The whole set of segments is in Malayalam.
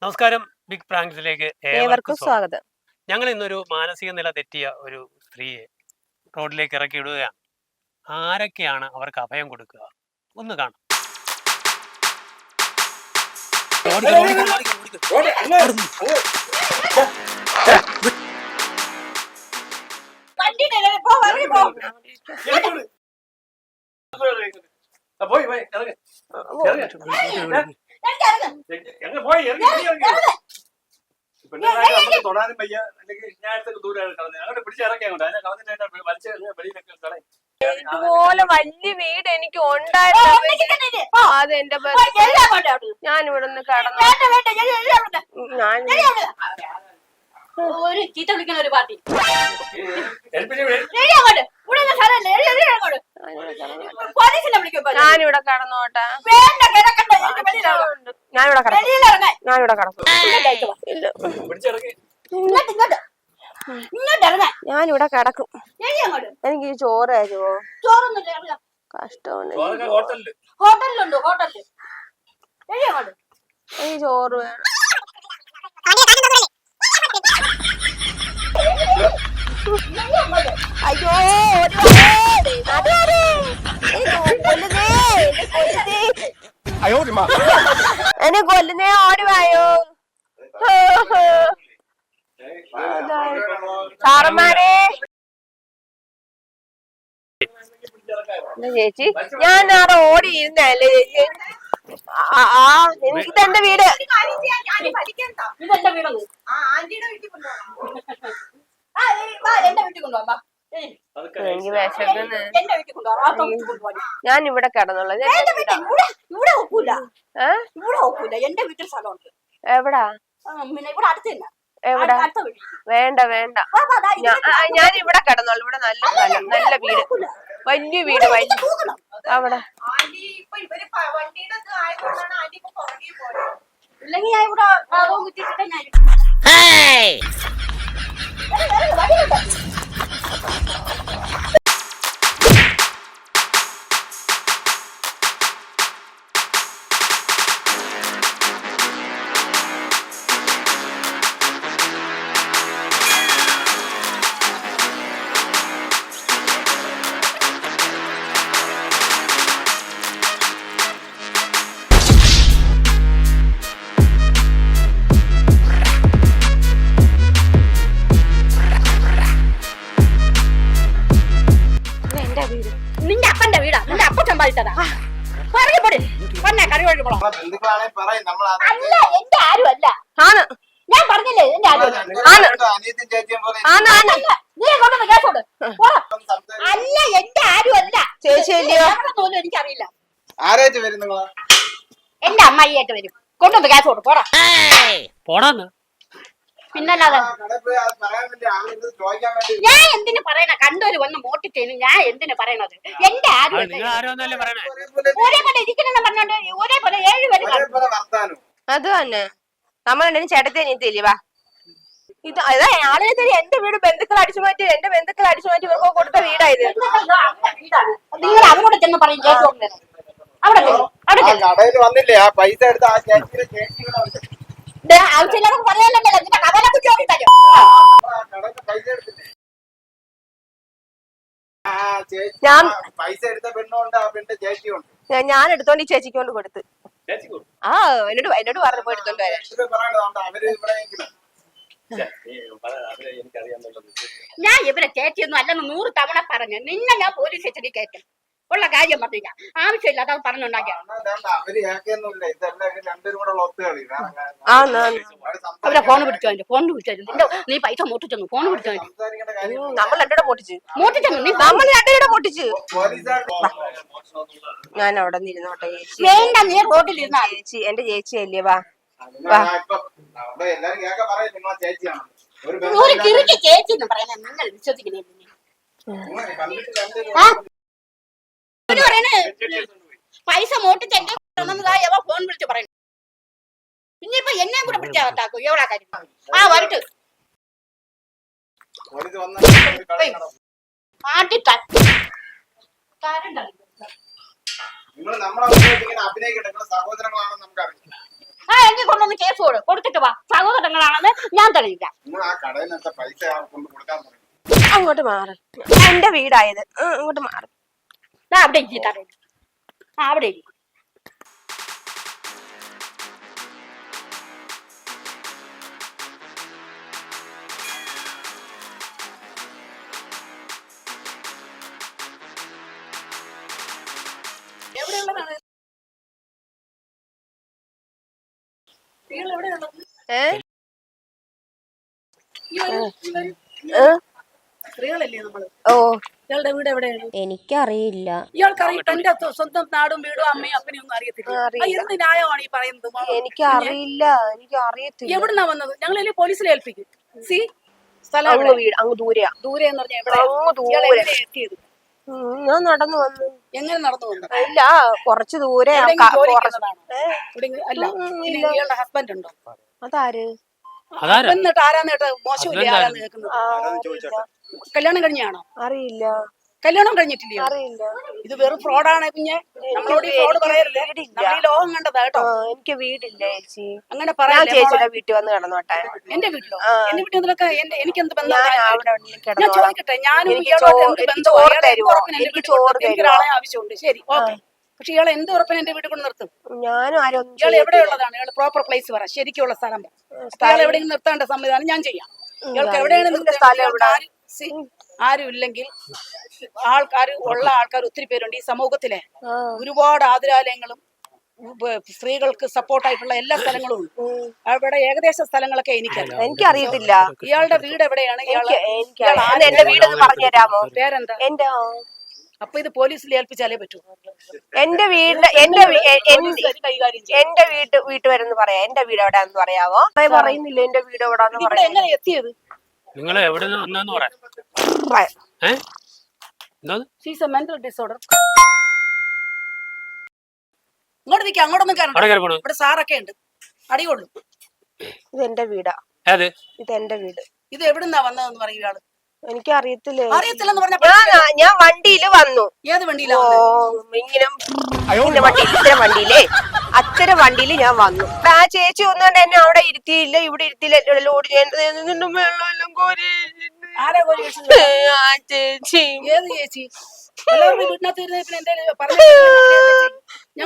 നമസ്കാരം. ബിഗ് പ്രാങ്ക്സിലേക്ക് ഏവർക്കും സ്വാഗതം. ഞങ്ങൾ ഇന്നൊരു മാനസിക നില തെറ്റിയ ഒരു സ്ത്രീയെ റോഡിലേക്ക് ഇറക്കി വിടുകയാണ്. ആരൊക്കെയാണ് അവർക്ക് അഭയം കൊടുക്കുക? ഒന്ന് കാണാം. തൊടാനും വയ്യ, അല്ലെങ്കിൽ ഞാനടുത്തൊക്കെ ദൂരം കളഞ്ഞു അങ്ങനെ പിടിച്ചിറക്കിയാണ്ട് അതിനെ കളഞ്ഞിട്ട് വലിച്ച് വെളിയിലൊക്കെ കളയും. ഇതുപോലെ വലിയ വീട് എനിക്ക് ഉണ്ടായിരുന്നു. അതെന്റെ ഞാൻ ഇവിടുന്ന് കടന്നു. ഒരു ചീത്ത വിളിക്കുന്ന ഒരു പാർട്ടി ഞാനിവിടെ കടന്നോട്ടെ. ഞാനിവിടെ കടക്കും. ഞാനിവിടെ കിടക്കും. എനിക്ക് ഈ ചോറ് തരുമോ? കഷ്ടമുണ്ട്. ഹോട്ടലിലുണ്ട്. ഹോട്ടലില് ഈ ചോറ് വേണം. അയ്യോ എന്നെ കൊല്ലുന്നേ, ഓടിവായോ സാറന്മാരെ. ചേച്ചി ഞാൻ അവിടെ ഓടിയിരുന്നല്ലേ ചേച്ചി. എനിക്ക് എന്റെ വീട് എനിക്ക് വിശക്കുന്നു. ഞാൻ ഇവിടെ കിടന്നുള്ളൂ. എവിടാ? എവിടാ? വേണ്ട വേണ്ട, ഞാൻ ഇവിടെ കിടന്നോളൂ. ഇവിടെ നല്ല സ്ഥലം, നല്ല വീട്, വലിയ വീട്, വലിയ അവിടെ. ഇല്ലെങ്കിൽ ഞാൻ ഇവിടെ നിന്റെ അപ്പന്റെ വീടാ, നിന്റെ അപ്പ സമ്പാദിച്ചതാ. അല്ല, എന്റെ ആരും അല്ല. ഞാൻ പറഞ്ഞില്ലേ എന്റെ ആരും അല്ല, എന്റെ ആരും അല്ല. ചേച്ചിയോന്നും എനിക്കറിയില്ല. എന്റെ അമ്മായിയായിട്ട് വരും. കൊണ്ടുവന്ന് ഗ്യാസ് കൊടു. പോടാന്ന്. പിന്നല്ലാതെ ഞാൻ എന്തിനു പറയണ? കണ്ടോര് വന്ന് മോട്ടിച്ചേന് ഞാൻ എന്തിനു പറയണത്? എന്റെ ആരും ഒരേപോലെ ഇരിക്കണെന്ന് പറഞ്ഞോണ്ട് ഒരേപോലെ 7 പേര്. അത് തന്നെ നമ്മൾ ചേട്ടത്തെ നീത്തില്ലേ. വാ, ഇത് അതാ ആളുകൾ തരും. എന്റെ വീട് ബന്ധുക്കൾ അടിച്ചു മാറ്റി, എന്റെ ബന്ധുക്കൾ അടിച്ചു മാറ്റി ഇവർക്ക് കൊടുത്ത വീടായത്. നിങ്ങൾ അവരോട് ചെന്ന് പറയും. അവിടെ വന്നില്ലേ ആ പൈസ എടുത്ത് ആ ആവശ്യമില്ലാതെ പറയാനല്ലോ. നിന്റെ കവല കുറ്റി നോക്കി തരും. ഞാൻ പൈസ എടുത്ത പെണ്ണുണ്ട്, ആ പെണ്ണിന്റെ ചേച്ചിയുണ്ട്. ഞാൻ എടുത്തോണ്ട് ഈ ചേച്ചിക്ക് കൊണ്ട് കൊടുത്ത്. എന്നോട് പറഞ്ഞപ്പോ എടുത്തോണ്ട് വരാൻ. ഞാൻ ഇവരെ ചേച്ചിയൊന്നും അല്ലെന്ന് 100 തവണ പറഞ്ഞു. നിന്നെ ഞാൻ പോലീസ് സ്റ്റേഷനിൽ കയറ്റും. ഉള്ള കാര്യം പറഞ്ഞില്ല, ആവശ്യമില്ല. അത് പറഞ്ഞുണ്ടാക്കിയ അവരെ ഫോൺ പിടിച്ചോ. ഫോൺ പിടിച്ചോ. നീ പൈസ മോട്ടിച്ചു. ഫോൺ പിടിച്ചോ. നമ്മൾ രണ്ടുകൂടെ മോട്ടിച്ചു. നമ്മൾ രണ്ടുകൂടെ മോട്ടിച്ചു. ഞാൻ അവിടെ നിന്നോട്ടെ ചേച്ചി. വേണ്ട, നീ റോഡിലിരുന്നാ ചേച്ചി എന്റെ ചേച്ചി അല്ലേ. വാ ഒരു കിറുക്കി ചേച്ചി എന്ന് പറയാൻ നിങ്ങൾ വിശ്വസിക്കുന്നേ? പൈസ മോട്ടിച്ച് എന്റെ ഫോൺ വിളിച്ച് പറയുന്നു. പിന്നെയിപ്പൊ എന്നെ കൂടെ പിടിച്ചാക്കും. എവിടാ കാര്യം? വരട്ട്. എങ്കിൽ കൊണ്ടൊന്ന് കേസ് കൊടുത്തിട്ട് വാ. സഹോദരങ്ങളാണെന്ന് ഞാൻ തെളിയില്ല. നിങ്ങൾ ആ കടയിൽ നിന്നത്തെ പൈസ കൊണ്ട് കൊടുക്കാൻ പറയും. അങ്ങോട്ട് മാറി. എന്റെ വീടായത്. അങ്ങോട്ട് മാറി. അവിടെ ഇരിക്കും തടയിൽ. അവിടെ ഇരിക്കും. സ്ത്രീകളല്ലേ നമ്മള്? ഓ, ഇയാളുടെ വീട് എവിടെയാണ്? എനിക്കറിയില്ല. ഇയാൾക്കറിയാം തന്റെ സ്വന്തം നാടും വീടും അമ്മയും അപ്പനെയും ഒന്നും അറിയത്തില്ല. എന്ത് ന്യായമാണ് ഈ പറയുന്നത്? എനിക്കറിയില്ല. എനിക്കറിയത്തില്ല. എവിടുന്നാ വന്നത്? ഞങ്ങളെ പോലീസിൽ ഏൽപ്പിക്കും. സി സ്ഥലം അങ്ങ് വീട് അങ്ങ് ദൂരെയാ. ദൂരെ എന്ന് പറഞ്ഞാൽ എവിടെ? അങ്ങ് ഇയാൾ ദൂരെ. എങ്ങനെ എത്തിയത്? ഞാൻ നടന്നു വന്നു. എങ്ങനെ നടന്നു വന്നത്? ഇല്ല, കുറച്ച് ദൂരെ. എവിടെയെങ്കിലും ജോലി ചെയ്യുന്നതാണോ? എവിടെയെങ്കിലും അല്ല. ഇനി ഇയാളുടെ ഹസ്ബൻഡ് ഉണ്ടോ? അതാര്? എന്നിട്ട് ആരാന്ന് കേട്ടോ? മോശമില്ല ആരാന്ന് കേൾക്കുന്നത്. കല്യാണം കഴിഞ്ഞാണോ? അറിയില്ല. കല്യാണം കഴിഞ്ഞിട്ടില്ലയോ? അറിയില്ല. ഇത് വെറും ഫ്രോഡാണ്. പിന്നെ നമ്മളോട് ഈ ഫ്രോഡ് പറയരുത്. നമ്മൾ ഈ ലോകം കണ്ടതാ കേട്ടോ. എനിക്ക് വീടില്ല ചേച്ചി. അങ്ങനെ ഞാൻ പറയാം. ചേച്ചിയുടെ വീട്ടിൽ വന്ന് കിടന്നോട്ടെ. എന്റെ വീട്ടിലോ? എന്റെ വീട്ടിൽ നിന്നൊക്കെ എനിക്ക് എന്ത് ബന്ധം? ഞാൻ അവിടെ ഞാൻ കിടന്നോളാം. ചോദിക്കട്ടെ, ഞാനും എനിക്ക് ഇയാളോട് എന്ത് എനിക്ക് ബന്ധമാണ്? ചോറ് ഇയാളെ എന്ത് തരുവോ? ഉറപ്പിന് എന്റെ എനിക്ക് വീട്ടിൽ ചോറ് കൊണ്ടുവരും? എനിക്ക് തരുവോ? ഒരാളെ ആവശ്യമുണ്ട്. ശരി, ഓക്കെ. പക്ഷെ ഇയാളെ എന്ത് ഉറപ്പിന് എന്റെ വീട്ടിൽ കൊണ്ട് നിർത്തും? ഞാനും ആരും ഒന്നും ഇയാൾ ചെയ്തില്ല. എവിടെയുള്ളതാണ്? ഇയാൾ പ്രോപ്പർ പ്ലേസ് പറ, ശരിക്കുള്ള സ്ഥലം പറ. ഇയാൾ എവിടെയെങ്കിലും നിർത്തേണ്ട സംവിധാനം ഞാൻ ചെയ്യാം. ഇയാൾക്ക് എവിടെയാണ് എന്റെ സ്ഥലം എവിടെ? ആരും ഇല്ലെങ്കിൽ ആൾക്കാർ ഉള്ള ആൾക്കാർ ഒത്തിരി പേരുണ്ട് ഈ സമൂഹത്തിലെ. ഒരുപാട് ആതുരാലയങ്ങളും സ്ത്രീകൾക്ക് സപ്പോർട്ടായിട്ടുള്ള എല്ലാ സ്ഥലങ്ങളും ഉണ്ട്. അവിടെ ഏകദേശ സ്ഥലങ്ങളൊക്കെ എനിക്കറിയാം. എനിക്കറിയത്തില്ല. ഇയാളുടെ വീട് എവിടെയാണ്? എന്റെ വീടെന്ന് പറഞ്ഞുതരാമോ? പേരെന്താ? എന്റെ അപ്പൊ ഇത് പോലീസിൽ ഏൽപ്പിച്ചാലേ പറ്റൂ. എന്റെ വീടിന്റെ എന്റെ കൈകാര്യം ചെയ്യും. എന്റെ വീട്ടുവരെന്ന് പറയാം. എന്റെ വീട് എവിടെയാന്ന് പറയാമോ? പറയുന്നില്ല എന്റെ വീട് എവിടാന്ന് ഇവിടെ എങ്ങനെ എത്തിയത്? നിങ്ങൾ എവിടെ നിന്ന് വന്നെന്ന് പറയാം. She's A mental disorder. ഇങ്ങോട്ട് നിൽക്കാം. അങ്ങോട്ടൊന്നും കയറണ്ട. ഇവിടെ സാറൊക്കെ ഉണ്ട്. അടികൊള്ളു. ഇത് എന്റെ വീടാ. ഇത് എന്റെ വീട്. ഇത് എവിടുന്നാ വന്നതെന്ന് പറയും ഇയാള്. എനിക്ക് അറിയത്തില്ലേ. അറിയത്തില്ലെന്ന് പറഞ്ഞ ഞാൻ വണ്ടിയില് വന്നു. ഏത് വണ്ടിയിലാ? ഇങ്ങനെ വണ്ടിയില്ലേ അത്തരം വണ്ടിയില് ഞാൻ വന്നു. ആ ചേച്ചി ഒന്നുകൊണ്ട് എന്നെ അവിടെ ഇരുത്തിയില്ല, ഇവിടെ ഇരുത്തിയില്ല. ലോഡ് ചെയ്യേണ്ടത് വെള്ളം കോരി. ആരാ കോരി? ചേച്ചി. ഏത് ചേച്ചി?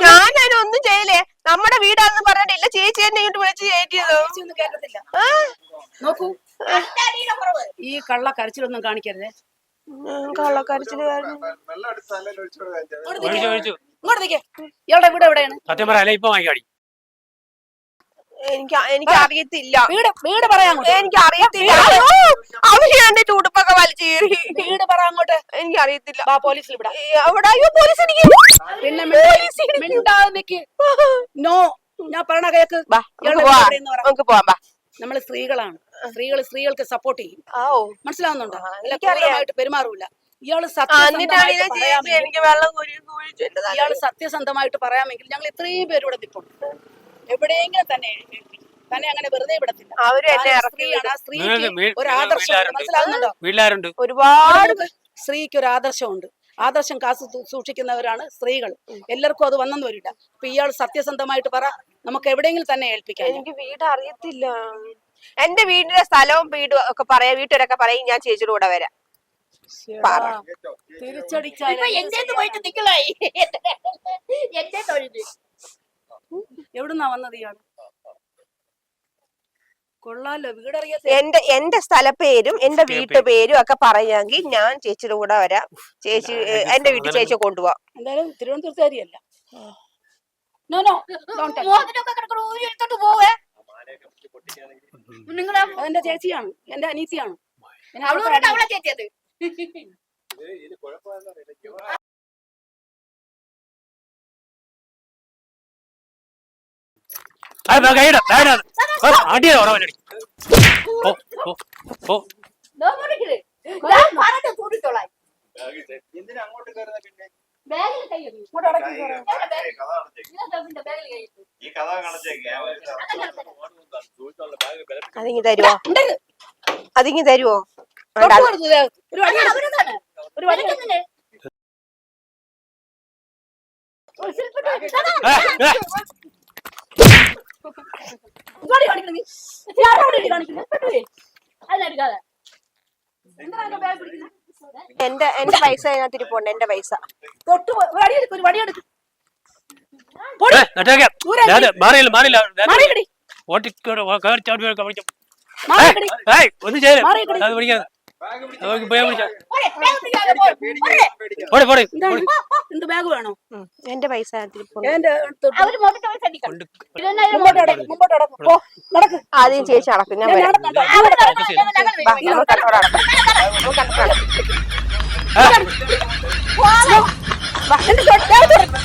ഞാനൊന്നും ചെയ്യലേ. നമ്മുടെ വീടാന്ന് പറഞ്ഞിട്ടില്ല. ചേച്ചി എന്നെ ഇങ്ങോട്ട് വിളിച്ച് കയറ്റിയതോ? കേട്ടത്തില്ല. നോക്കൂ, ഈ കള്ള കരച്ചിലൊന്നും കാണിക്കരുതേ. കള്ളക്കരച്ചില് വെള്ളം എടുത്താലേ ഒഴിച്ചു കൊടുക്കാൻ. ഇങ്ങോട്ട് നിൽക്കേ. ഇയാളുടെ വീട് എവിടെയാണ്? സത്യം പറയാ ഇപ്പൊ വാങ്ങിക്കാടി. എനിക്ക് അറിയത്തില്ല. വീട് പറയാൻ എനിക്ക് അറിയത്തില്ല. അവര് എന്റെ ചൂടുപ്പൊക്കെ വലിച്ചു കീറി. വീട് പറയാൻ അങ്ങോട്ട്. എനിക്ക് അറിയത്തില്ല. പോലീസിൽ വിടാം. പിന്നെ നോ, ഞാൻ പറഞ്ഞ കേക്ക്. നമുക്ക് പോവാം. നമ്മള് സ്ത്രീകളാണ്. സ്ത്രീകൾക്ക് സപ്പോർട്ട് ചെയ്യും. മനസ്സിലാവുന്നുണ്ടോ? പെരുമാറൂല. ഇയാള് ഇയാള് സത്യസന്ധമായിട്ട് പറയാമെങ്കിൽ ഞങ്ങൾ ഇത്രയും പേര് ഇവിടെ നിൽപ്പുണ്ട്. എവിടെയെങ്കിലും തന്നെ അങ്ങനെ വെറുതെ വിടത്തില്ല. സ്ത്രീക്ക് ഒരു ആദർശം. മനസ്സിലാവുന്നുണ്ടോ? ഒരുപാട് സ്ത്രീക്ക് ഒരു ആദർശമുണ്ട്. ആദർശം കാത്തു സൂക്ഷിക്കുന്നവരാണ് സ്ത്രീകൾ. എല്ലാവർക്കും അത് വന്നെന്ന് വരില്ല. അപ്പൊ ഇയാൾ സത്യസന്ധമായിട്ട് പറ, നമുക്ക് എവിടെയെങ്കിലും തന്നെ ഏൽപ്പിക്കാം. എനിക്ക് വീട് അറിയത്തില്ല. എന്റെ വീടിന്റെ സ്ഥലവും വീടും ഒക്കെ പറയാം. വീട്ടുകാരൊക്കെ പറയും. ഞാൻ ചേച്ചിയുടെ കൂടെ വരാം. തിരിച്ചടിച്ചാൽ എവിടുന്നാ വന്നത് ഇയാൾ? കൊള്ളാലോ, വീടറിയാത്ത. എന്റെ സ്ഥലപ്പേരും എന്റെ വീട്ടുപേരും ഒക്കെ പറയാമെങ്കിൽ ഞാൻ ചേച്ചിയുടെ കൂടെ വരാം. ചേച്ചി എന്റെ വീട്ടിൽ ചേച്ചിയെ കൊണ്ടുപോവാം. എന്തായാലും തിരുവനന്തപുരത്തുകാരിയല്ല. എന്റെ ചേച്ചിയാണ്, എന്റെ അനീത്തിയാണ്. ചേച്ചിയത് അടിയോ എന്തിനാ അങ്ങോട്ട് കയറുന്ന? പിന്നെ ഈ കഥ അതിങ്ങി തരുവോ? അതിങ്ങി തരുവോ? ഇങ്ങോട്ട് കാണിക്കണം നീ. ആരോടാ കാണിക്കുന്നത്? അതിനെടുക്കാതെ. എന്തിനാ എന്റെ ബാഗ് പിടിക്കുന്നത്? എന്റെ പൈസ അതിനകത്ത് ഇരിപ്പുണ്ട്, എന്റെ പൈസ. തൊട്ട് വടിയെടുക്കും, ഒരു വടിയെടുക്കും. മാറിയില്ല മാറിയില്ല മാറിക്കടി, ഓട്ടിക്കോട് കയറി ചവിട്ടി വെക്കാം, പിടിക്കാം. മാറിക്കടി, ഏയ് ഒന്നും ചെയ്യല മാറിക്കടി. അത് പിടിക്കാതെ പോയാ പിടിച്ചാ പോരെ, ബാഗ് പിടിക്കാതെ പോ. പോരെ. പോടെ പോടെ എന്താണ്? എന്ത് ബാഗ് വേണോ? എന്റെ പൈസ അതിനകത്ത് ഇരിപ്പുണ്ട്. എന്റെ തൊട്ട് അവര് മൊബൈൽ പൈസ അടിക്കണം. കൊണ്ട് ഇതൊന്നും മുമ്പോട്ട് നടക്ക്, മുമ്പോട്ട് നടക്ക്. പോ, നടക്ക്. ആദ്യം ചേച്ചി നടക്കും, ഞാൻ വരാം. നടന്നോ. അവര് നടക്കണം, ഞങ്ങൾ വാ, നമുക്ക് കണ്ടോടെ നടക്കാം. നമുക്ക് കണ്ടോടെ നടക്കാം. വാ, എന്റെ തൊട്ട് ബാഗ് തൊടക്ക്.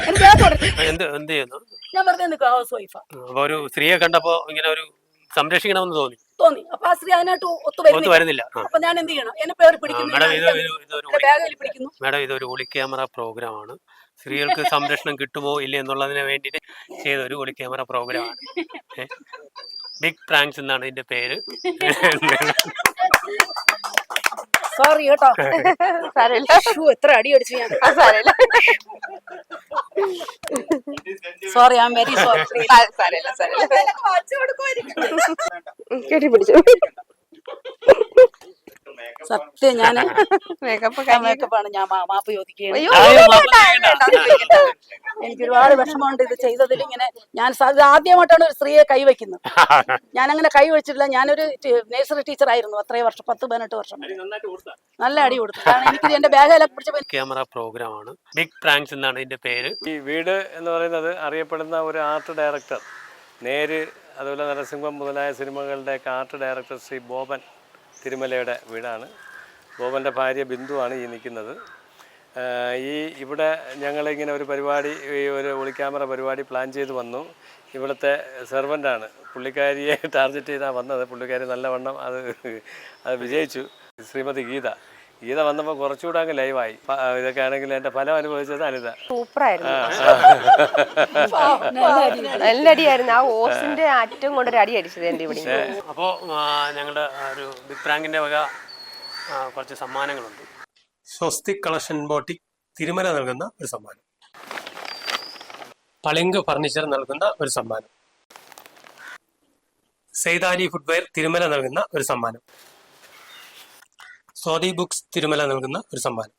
എന്റെ ബാഗ് തൊടക്ക്. എന്ത് ചെയ്യുന്നു? ഞാൻ വെറുതെ നിൽക്കുക, ഹൗസ് വൈഫാ. അപ്പൊ ഒരു സ്ത്രീയെ കണ്ടപ്പോ ഇങ്ങനെ ഒരു സംരക്ഷിക്കണമെന്ന് തോന്നി, തോന്നി. അപ്പൊ ആ സ്ത്രീ അതിനായിട്ട് ഒത്തു ഒത്തു വരുന്നില്ല. അപ്പൊ ഞാൻ എന്ത് ചെയ്യണം? എന്നെ പേര് പിടിക്കുന്നു, മാഡം ബാഗിൽ പിടിക്കുന്നു. മാഡം ഇതൊരു ഒളി ക്യാമറ പ്രോഗ്രാമാണ്. സ്ത്രീകൾക്ക് സംരക്ഷണം കിട്ടുമോ ഇല്ല എന്നുള്ളതിനെ വേണ്ടിയിട്ട് ചെയ്ത ഒരു ഒളി ക്യാമറ പ്രോഗ്രാമാണ്. ബിഗ് പ്രാങ്ക്സ് എന്നാണ് ഇതിന്റെ പേര്. സോറി കേട്ടോ. സാരമില്ല, എത്ര അടി അടിച്ചു ഞാൻ. സാരമില്ല, sorry, I am very sorry. സാരമില്ല, സാരമില്ല. കെട്ടിപ്പിടിച്ചു. സത്യം ഞാൻ മേക്കപ്പ് മേക്കപ്പാണ്. ഞാൻ മാപ്പ് ചോദിക്കുകയാണ്. അയ്യോ, എനിക്ക് ഒരുപാട് വിഷമമുണ്ട് ഇത് ചെയ്തതിൽ. ഇങ്ങനെ ഞാൻ ആദ്യമായിട്ടാണ് ഒരു സ്ത്രീയെ കൈവയ്ക്കുന്നത്. ഞാൻ അങ്ങനെ കൈവച്ചിട്ടില്ല. ഞാനൊരു നഴ്സറി ടീച്ചർ ആയിരുന്നു അത്രയും വർഷം, 10-18 വർഷം. നല്ല അടി കൊടുത്തു. കാരണം എനിക്ക് എന്റെ ബാഗെല്ലാം പിടിച്ച ക്യാമറ പ്രോഗ്രാമാണ്. ബിഗ് പ്രാങ്ക്സ് എന്നാണ് ഇതിന്റെ പേര്. ഈ വീട് എന്ന് പറയുന്നത് അറിയപ്പെടുന്ന ഒരു ആർട്ട് ഡയറക്ടർ, നേര്, അതുപോലെ നരസിംഹം മുതലായ സിനിമകളുടെയൊക്കെ ആർട്ട് ഡയറക്ടർ ശ്രീ ബോബൻ തിരുമലയുടെ വീടാണ്. ബോബൻ്റെ ഭാര്യ ബിന്ദുവാണ് ഈ നിൽക്കുന്നത്. ഇവിടെ ഞങ്ങളിങ്ങനെ ഒരു പരിപാടി, ഒരു ഒളിക്യാമറ പരിപാടി പ്ലാൻ ചെയ്ത് വന്നു. ഇവിടുത്തെ സെർവൻ്റാണ്, പുള്ളിക്കാരിയെ ടാർഗറ്റ് ചെയ്താണ് വന്നത്. പുള്ളിക്കാരി നല്ലവണ്ണം അത് വിജയിച്ചു. ശ്രീമതി ഗീത വന്നപ്പോൾ കുറച്ചുകൂടെ അങ്ങ് ലൈവായി. ഇതൊക്കെ ആണെങ്കിൽ എൻ്റെ ഫലം അനുഭവിച്ചത് അനിത. സൂപ്പറായിരുന്നു, നല്ല അടിയായിരുന്നു. ആ ഓസിന്റെ അറ്റം കൊണ്ടൊരു അടി അടിച്ചത് എന്റെ ഇവിടെ. അപ്പോൾ ഞങ്ങളുടെ ഒരു ബിഗ് പ്രാങ്കിന്റെ വക കുറച്ച് സമ്മാനങ്ങളുണ്ട്. സ്വസ്തിക് കളക്ഷൻ ബോട്ടിക് തിരുമല നൽകുന്ന ഒരു സമ്മാനം, പളിങ്ക് ഫർണിച്ചർ നൽകുന്ന ഒരു സമ്മാനം, സെയ്താലി ഫുട്വെയർ തിരുമല നൽകുന്ന ഒരു സമ്മാനം, സ്വാതി ബുക്സ് തിരുമല നൽകുന്ന ഒരു സമ്മാനം.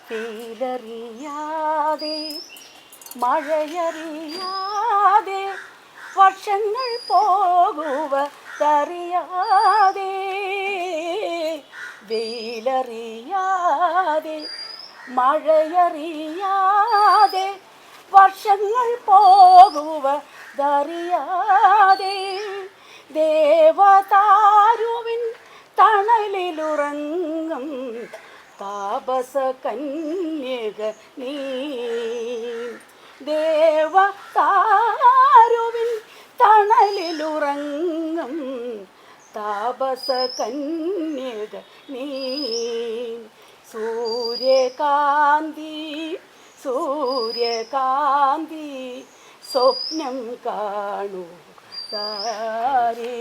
വെയിലറിയാതെ മഴയറിയാതെ വർഷങ്ങൾ പോകുവതറിയാതെ, വെയിലറിയാതെ മഴയറിയാതെ വർഷങ്ങൾ പോകുവതറിയാതെ, ദേവതാരുവിൻ തണലിലുറങ്ങും താപസ കന്യക നീ, ദേവതാരുവിൻ തണലിലുറങ്ങും താപസ കന്യക നീ, സൂര്യകാന്തി സൂര്യകാന്തി സ്വപ്നം കാണൂ താരേ.